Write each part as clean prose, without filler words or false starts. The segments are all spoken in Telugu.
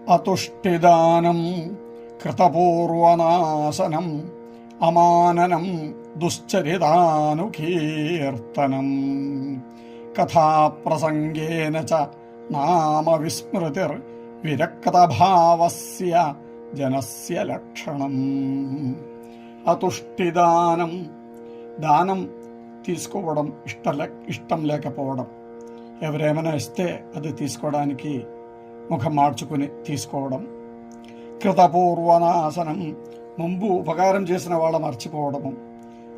അതുഷ്ടിദാനം കൃതപൂർവനാശനം അമാനനം ദുശ്ചരിതാനുകീർത്തനം കഥാപ്രസംഗേന ച നാമവിസ്മൃതിർ വിരക്തഭാവസ്യ ജനസ്യ లక్షణం. అతుష్టిదానం, దానం తీసుకోవడం, ఇష్టం లేకపోవడం. ఎవరేమైనా ఇస్తే అది తీసుకోవడానికి ముఖం మార్చుకుని తీసుకోవడం. కృతపూర్వనాశనం, ముందు ఉపకారం చేసిన వాళ్ళ మర్చిపోవడము.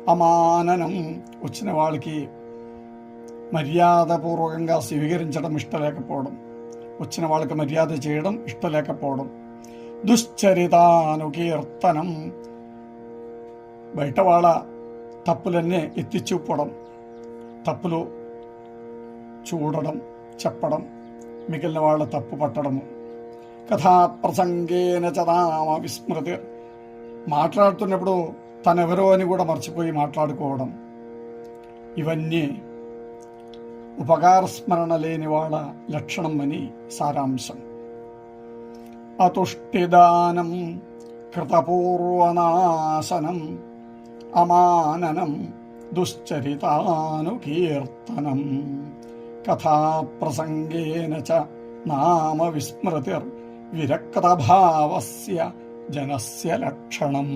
అమాననం, వచ్చిన వాళ్ళకి మర్యాదపూర్వకంగా స్వీకరించడం ఇష్టలేకపోవడం, వచ్చిన వాళ్ళకి మర్యాద చేయడం ఇష్టలేకపోవడం. దుశ్చరితానుకీర్తనం, బయట వాళ్ళ తప్పులన్నీ ఎత్తి చూపడం, తప్పులు చూడడం, చెప్పడం, మిగిలిన వాళ్ళ తప్పు పట్టడము. కథాప్రసంగేన చ నామ విస్మృతి, మాట్లాడుతున్నప్పుడు తనెవరో అని కూడా మర్చిపోయి మాట్లాడుకోవడం. ఇవన్నీ ఉపకారస్మరణ లేని వాళ్ళ లక్షణం అని సారాంశం. అతుష్టిదానం కృతపూర్వనాశనం అమాననం దుశ్చరితానుకీర్తనం కథాప్రసంగేన చ నామ విస్మృతిర్ విరక్తభావస్య జనస్య లక్షణం.